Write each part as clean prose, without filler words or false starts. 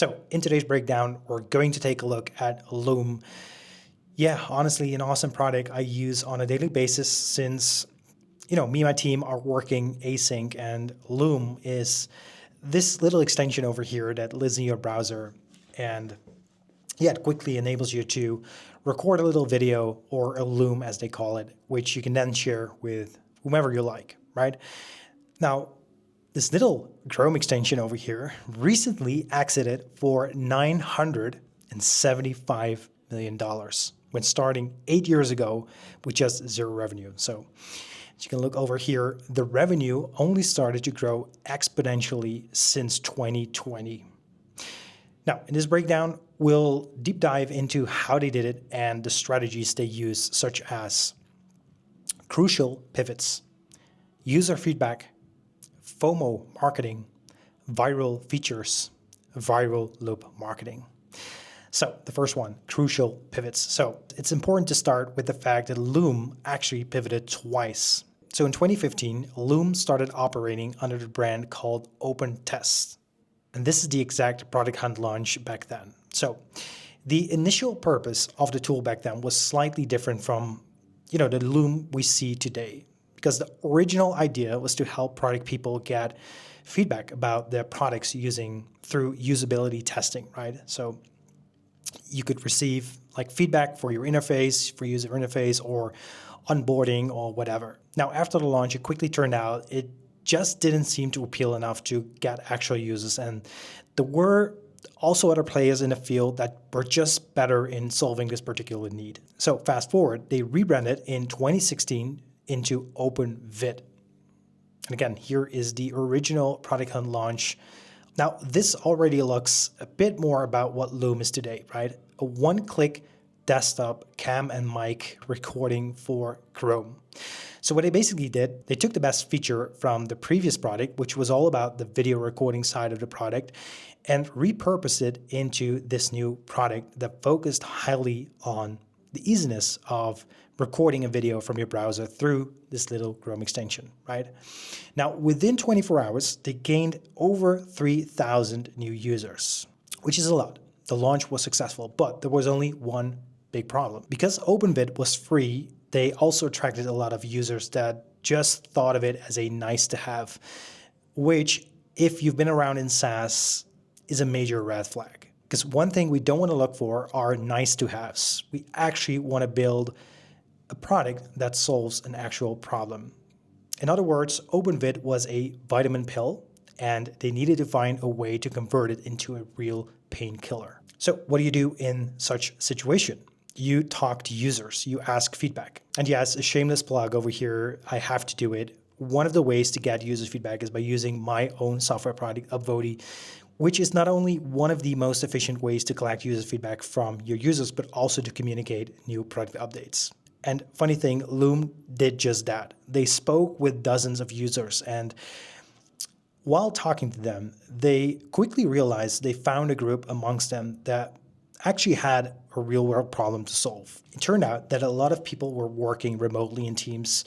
So in today's breakdown, we're going to take a look at Loom. Yeah, honestly, an awesome product I use on a daily basis since, me and my team are working async, and Loom is this little extension over here that lives in your browser. And yeah, it quickly enables you to record a little video, or a Loom as they call it, which you can then share with whomever you like, right? Now, this little Chrome extension over here recently exited for $975 million when starting 8 years ago with just zero revenue. So as you can look over here, the revenue only started to grow exponentially since 2020. Now, in this breakdown, we'll deep dive into how they did it and the strategies they use, such as crucial pivots, user feedback, Fomo marketing, viral features, viral loop marketing. So the first one, crucial pivots. So it's important to start with the fact that Loom actually pivoted twice. So in 2015, Loom started operating under the brand called Open Test. And this is the exact product hunt launch back then. So the initial purpose of the tool back then was slightly different from, the Loom we see today, because the original idea was to help product people get feedback about their products through usability testing, right? So you could receive feedback for your interface, for user interface, or onboarding or whatever. Now, after the launch, it quickly turned out it just didn't seem to appeal enough to get actual users. And there were also other players in the field that were just better in solving this particular need. So fast forward, they rebranded in 2016 into OpenVid. And again, here is the original product hunt launch. Now, this already looks a bit more about what Loom is today, right? A one-click desktop cam and mic recording for Chrome. So what they basically did, they took the best feature from the previous product, which was all about the video recording side of the product, and repurposed it into this new product that focused highly on the easiness of recording a video from your browser through this little Chrome extension, right? Now, within 24 hours, they gained over 3,000 new users, which is a lot. The launch was successful, but there was only one big problem. Because OpenVid was free, they also attracted a lot of users that just thought of it as a nice to have, which, if you've been around in SaaS, is a major red flag. Because one thing we don't want to look for are nice to haves. We actually want to build a product that solves an actual problem. In other words, OpenVid was a vitamin pill, and they needed to find a way to convert it into a real painkiller. So what do you do in such situation? You talk to users, you ask feedback. And yes, a shameless plug over here, I have to do it. One of the ways to get user feedback is by using my own software product, Upvote, which is not only one of the most efficient ways to collect user feedback from your users, but also to communicate new product updates. And funny thing, Loom did just that. They spoke with dozens of users, and while talking to them, they quickly realized they found a group amongst them that actually had a real-world problem to solve. It turned out that a lot of people were working remotely in teams.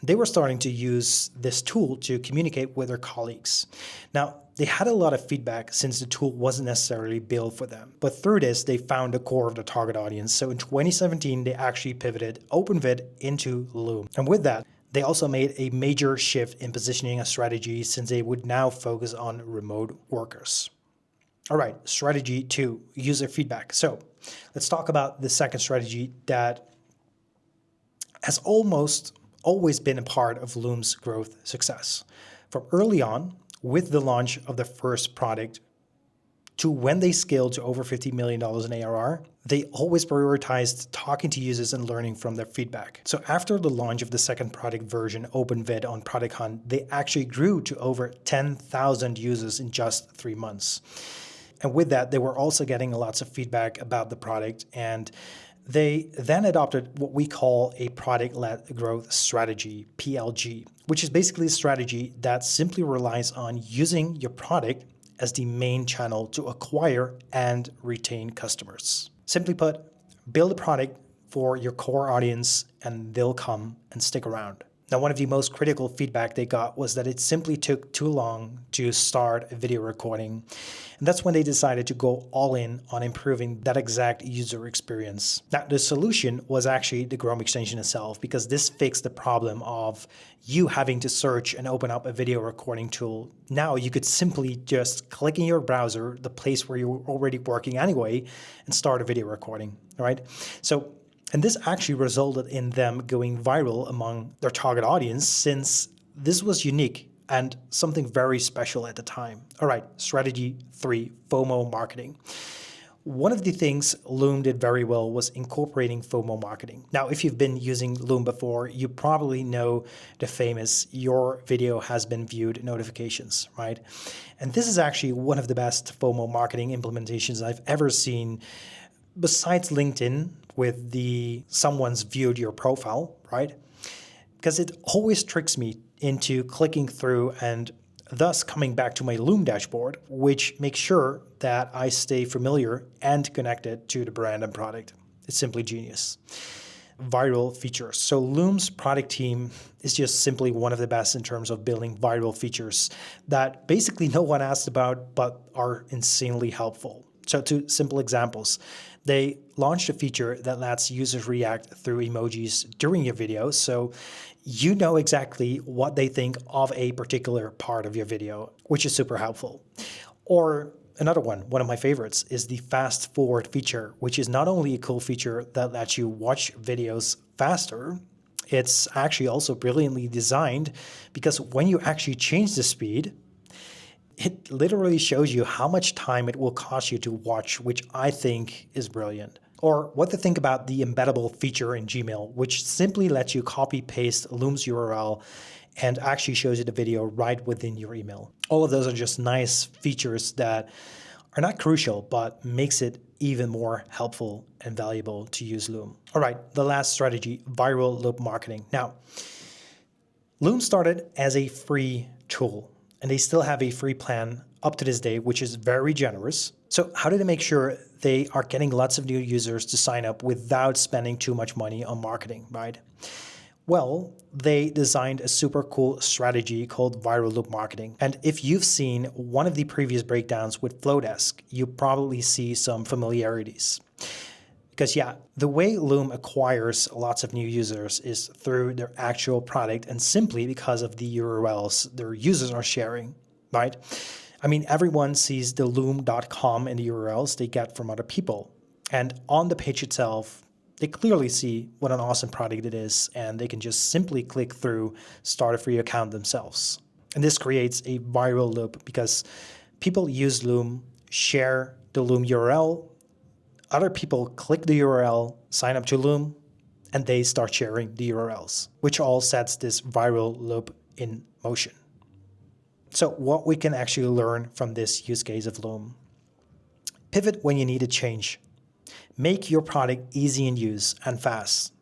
They were starting to use this tool to communicate with their colleagues. Now, they had a lot of feedback since the tool wasn't necessarily built for them. But through this, they found the core of the target audience. So in 2017, they actually pivoted OpenVid into Loom. And with that, they also made a major shift in positioning a strategy, since they would now focus on remote workers. All right, strategy 2, user feedback. So let's talk about the second strategy that has almost always been a part of Loom's growth success. From early on, with the launch of the first product, to when they scaled to over $50 million in ARR, they always prioritized talking to users and learning from their feedback. So after the launch of the second product version, OpenVid, on Product Hunt, they actually grew to over 10,000 users in just 3 months. And with that, they were also getting lots of feedback about the product, and they then adopted what we call a product-led growth strategy, PLG, which is basically a strategy that simply relies on using your product as the main channel to acquire and retain customers. Simply put, build a product for your core audience and they'll come and stick around. Now, one of the most critical feedback they got was that it simply took too long to start a video recording. And that's when they decided to go all in on improving that exact user experience. Now, the solution was actually the Chrome extension itself, because this fixed the problem of you having to search and open up a video recording tool. Now you could simply just click in your browser, the place where you're already working anyway, and start a video recording, right? And this actually resulted in them going viral among their target audience, since this was unique and something very special at the time. All right, strategy 3, Fomo marketing. One of the things Loom did very well was incorporating Fomo marketing. Now, if you've been using Loom before, you probably know the famous "your video has been viewed" notifications, right? And this is actually one of the best Fomo marketing implementations I've ever seen, besides LinkedIn with the "someone's viewed your profile," right? Because it always tricks me into clicking through and thus coming back to my Loom dashboard, which makes sure that I stay familiar and connected to the brand and product. It's simply genius. Viral features. So Loom's product team is just simply one of the best in terms of building viral features that basically no one asked about but are insanely helpful. So two simple examples. They launched a feature that lets users react through emojis during your video, so you know exactly what they think of a particular part of your video, which is super helpful. Or another one of my favorites, is the fast forward feature, which is not only a cool feature that lets you watch videos faster, it's actually also brilliantly designed, because when you actually change the speed, it literally shows you how much time it will cost you to watch, which I think is brilliant. Or what to think about the embeddable feature in Gmail, which simply lets you copy paste Loom's URL and actually shows you the video right within your email. All of those are just nice features that are not crucial, but makes it even more helpful and valuable to use Loom. All right, the last strategy, viral loop marketing. Now, Loom started as a free tool, and they still have a free plan up to this day, which is very generous. So how do they make sure they are getting lots of new users to sign up without spending too much money on marketing, right? Well, they designed a super cool strategy called viral loop marketing. And if you've seen one of the previous breakdowns with Flowdesk, you probably see some familiarities. Because yeah, the way Loom acquires lots of new users is through their actual product and simply because of the URLs their users are sharing, right? I mean, everyone sees the loom.com in the URLs they get from other people. And on the page itself, they clearly see what an awesome product it is, and they can just simply click through, start a free account themselves. And this creates a viral loop because people use Loom, share the Loom URL, other people click the URL, sign up to Loom, and they start sharing the URLs, which all sets this viral loop in motion. So what we can actually learn from this use case of Loom. Pivot when you need a change. Make your product easy in use and fast.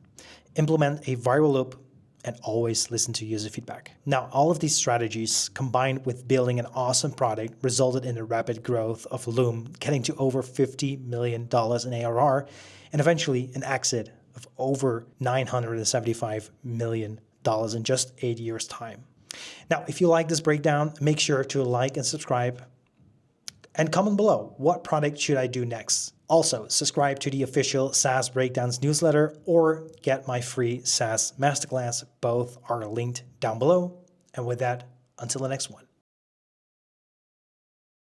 Implement a viral loop and always listen to user feedback. Now, all of these strategies combined with building an awesome product resulted in the rapid growth of Loom, getting to over $50 million in ARR and eventually an exit of over $975 million in just 8 years' time. Now, if you like this breakdown, make sure to like and subscribe and comment below, what product should I do next? Also, subscribe to the official SaaS Breakdowns newsletter or get my free SaaS masterclass. Both are linked down below. And with that, until the next one.